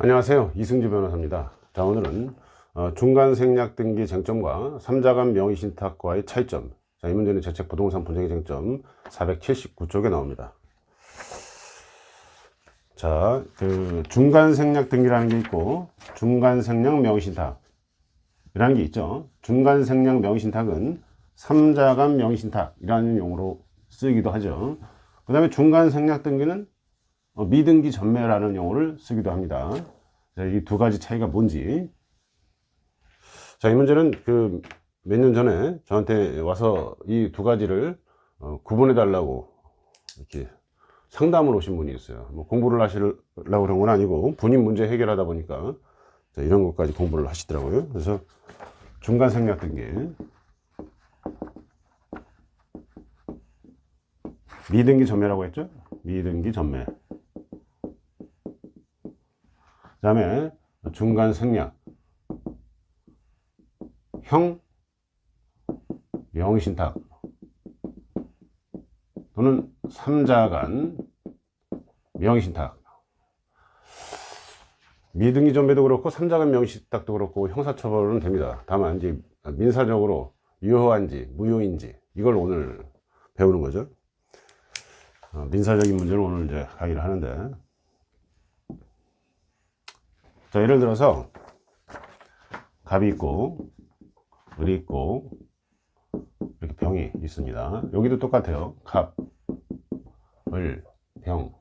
안녕하세요, 이승주 변호사입니다. 자, 오늘은 중간생략등기 쟁점과 삼자간 명의신탁과의 차이점. 자, 이 문제는 제 책 부동산 분쟁의 쟁점 479쪽에 나옵니다. 자, 중간생략등기라는 게 있고 중간생략 명의신탁이라는 게 있죠. 중간생략 명의신탁은 삼자간 명의신탁이라는 용어로 쓰기도 하죠. 그 다음에 중간생략등기는 미등기 전매라는 용어를 쓰기도 합니다. 자, 이 두 가지 차이가 뭔지. 자, 이 문제는 몇 년 전에 저한테 와서 이 두 가지를 구분해 달라고 이렇게 상담을 오신 분이 있어요. 뭐 공부를 하시려고 그런 건 아니고 본인 문제 해결하다 보니까 자, 이런 것까지 공부를 하시더라고요. 그래서 중간생략등기, 미등기 전매라고 했죠. 미등기 전매. 그 다음에 중간생략 형 명의신탁 또는 삼자간 명의신탁. 미등기 전매도 그렇고 삼자간 명의신탁도 그렇고 형사처벌은 됩니다. 다만 이제 민사적으로 유효한지 무효인지 이걸 오늘 배우는 거죠. 민사적인 문제를 오늘 이제 강의를 하는데, 자, 예를 들어서 갑이 있고 을이 있고 이렇게 병이 있습니다. 여기도 똑같아요. 갑, 을, 병.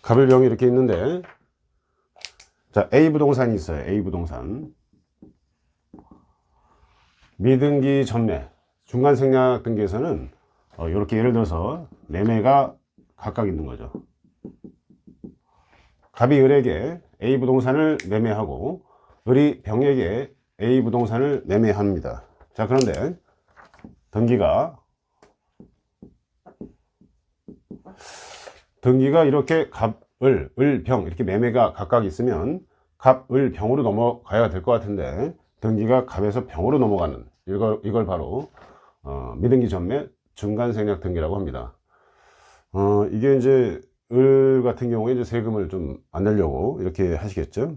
갑을 병이 이렇게 있는데, 자, A 부동산이 있어요. A 부동산. 미등기 전매, 중간생략 등기에서는 이렇게 예를 들어서 매매가 각각 있는 거죠. 갑이 을에게 A 부동산을 매매하고 을이 병에게 A 부동산을 매매합니다. 자, 그런데 등기가 이렇게 갑, 을, 병 이렇게 매매가 각각 있으면 갑, 을, 병으로 넘어가야 될 것 같은데 등기가 갑에서 병으로 넘어가는 이걸 바로 미등기 전매 중간생략 등기라고 합니다. 이게 이제 을 같은 경우에 이제 세금을 좀 안 내려고 이렇게 하시겠죠.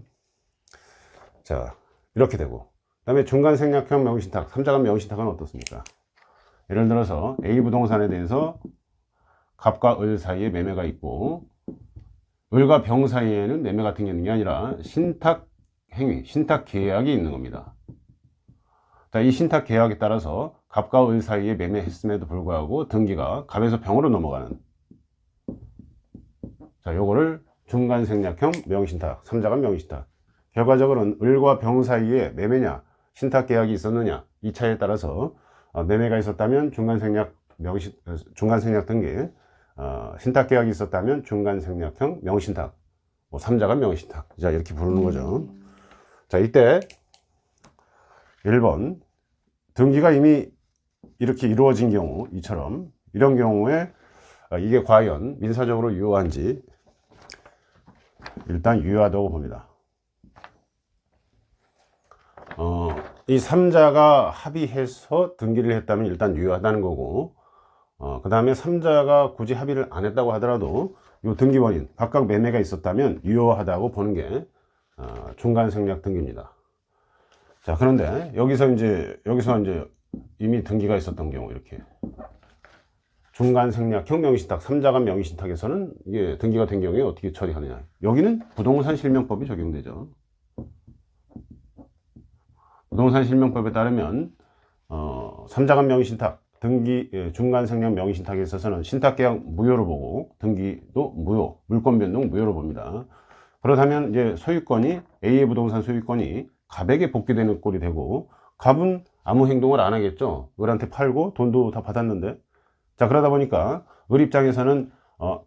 자, 이렇게 되고, 그 다음에 중간생략형 명의신탁, 삼자간 명의신탁은 어떻습니까? 예를 들어서 A 부동산에 대해서 갑과 을 사이에 매매가 있고 을과 병 사이에는 매매 같은 게 있는 게 아니라 신탁 행위, 신탁 계약이 있는 겁니다. 자, 이 신탁 계약에 따라서 갑과 을 사이에 매매했음에도 불구하고 등기가 갑에서 병으로 넘어가는, 자, 요거를 중간생략형 명의신탁, 삼자간 명의신탁. 결과적으로는 을과 병 사이에 매매냐, 신탁 계약이 있었느냐, 이 차이에 따라서 매매가 있었다면 중간생략 등기, 신탁 계약이 있었다면 중간생략형 명의신탁, 뭐 삼자간 명의신탁, 자, 이렇게 부르는 거죠. 자, 이때 1번 등기가 이미 이렇게 이루어진 경우, 이처럼 이런 경우에 이게 과연 민사적으로 유효한지 일단 유효하다고 봅니다. 이 3자가 합의해서 등기를 했다면 일단 유효하다는 거고, 그 다음에 3자가 굳이 합의를 안 했다고 하더라도 이 등기원인 각각 매매가 있었다면 유효하다고 보는 게 중간생략 등기입니다. 자, 그런데 여기서 이제 이미 등기가 있었던 경우, 이렇게 중간생략형 명의신탁, 삼자간 명의신탁에서는 이게 등기가 된 경우에 어떻게 처리하느냐. 여기는 부동산 실명법이 적용되죠. 부동산 실명법에 따르면 삼자간 명의신탁, 중간생략 명의신탁에 있어서는 신탁계약 무효로 보고 등기도 무효, 물권 변동 무효로 봅니다. 그렇다면 이제 소유권이 A의 부동산 소유권이 갑에게 복귀되는 꼴이 되고, 갑은 아무 행동을 안 하겠죠. 을한테 팔고 돈도 다 받았는데. 자, 그러다 보니까 을 입장에서는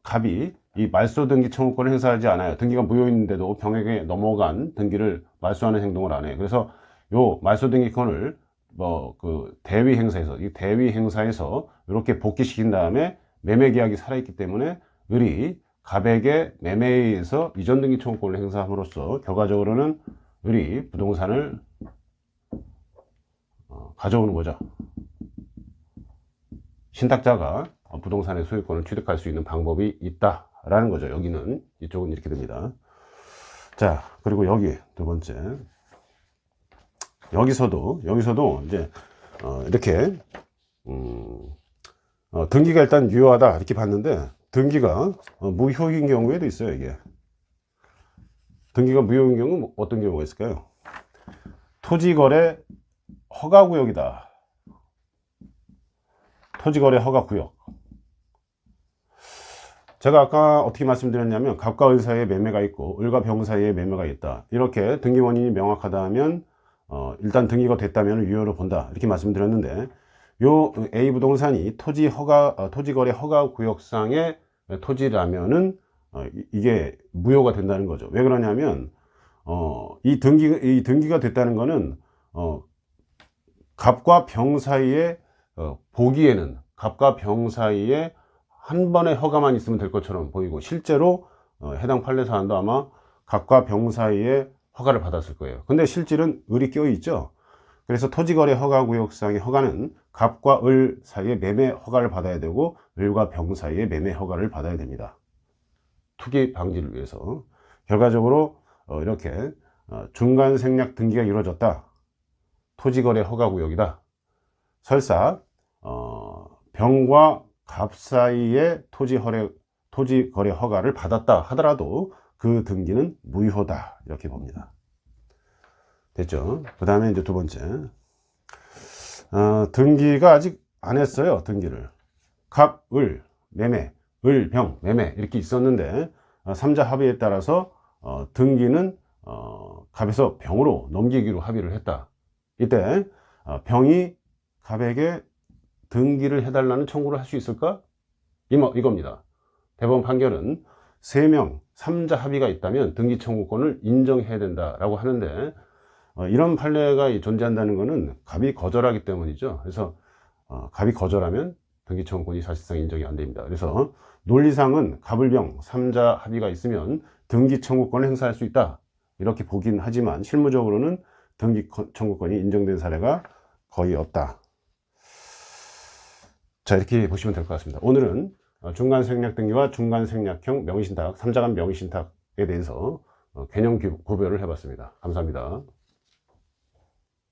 갑이 이 말소 등기 청구권을 행사하지 않아요. 등기가 무효인데도 병에게 넘어간 등기를 말소하는 행동을 안 해요. 그래서 요 말소 등기권을 대위 행사에서, 이 대위 행사에서 이렇게 복귀시킨 다음에 매매 계약이 살아있기 때문에 을이 갑에게 매매에 의해서 이전 등기 청구권을 행사함으로써 결과적으로는 을이 부동산을 가져오는 거죠. 신탁자가 부동산의 소유권을 취득할 수 있는 방법이 있다, 라는 거죠. 여기는, 이쪽은 이렇게 됩니다. 자, 그리고 여기 두 번째. 여기서도 이제, 이렇게, 등기가 일단 유효하다. 이렇게 봤는데, 등기가 무효인 경우에도 있어요, 이게. 등기가 무효인 경우는 어떤 경우가 있을까요? 토지거래 허가구역이다. 토지거래 허가구역. 제가 아까 어떻게 말씀드렸냐면 갑과 을 사이에 매매가 있고 을과 병 사이에 매매가 있다. 이렇게 등기 원인이 명확하다 하면 일단 등기가 됐다면 유효로 본다. 이렇게 말씀드렸는데 요 A 부동산이 토지거래 허가구역상의 토지라면은 이게 무효가 된다는 거죠. 왜 그러냐면 이 등기가 됐다는 거는 갑과 병 사이에 보기에는 갑과 병 사이에 한 번의 허가만 있으면 될 것처럼 보이고 실제로 해당 판례 사안도 아마 갑과 병 사이에 허가를 받았을 거예요. 근데 실질은 을이 껴 있죠. 그래서 토지거래 허가구역상의 허가는 갑과 을 사이에 매매 허가를 받아야 되고 을과 병 사이에 매매 허가를 받아야 됩니다. 투기 방지를 위해서. 결과적으로 이렇게 중간 생략 등기가 이루어졌다. 토지거래 허가구역이다. 설사 병과 갑 사이에 토지거래 허가를 받았다 하더라도 그 등기는 무효다. 이렇게 봅니다. 됐죠? 그 다음에 이제 두 번째. 등기가 아직 안 했어요. 등기를. 갑, 을, 매매, 을, 병, 매매 이렇게 있었는데 3자 합의에 따라서 등기는 갑에서 병으로 넘기기로 합의를 했다. 이때 병이 갑에게 등기를 해달라는 청구를 할 수 있을까? 이겁니다. 대법원 판결은 3명 3자 합의가 있다면 등기 청구권을 인정해야 된다라고 하는데 이런 판례가 존재한다는 것은 갑이 거절하기 때문이죠. 그래서 갑이 거절하면 등기 청구권이 사실상 인정이 안 됩니다. 그래서 논리상은 갑을병 3자 합의가 있으면 등기 청구권을 행사할 수 있다. 이렇게 보긴 하지만 실무적으로는 등기 청구권이 인정된 사례가 거의 없다. 자, 이렇게 보시면 될 것 같습니다. 오늘은 중간생략 등기와 중간생략형 명의신탁, 3자간 명의신탁에 대해서 개념 구별을 해봤습니다. 감사합니다.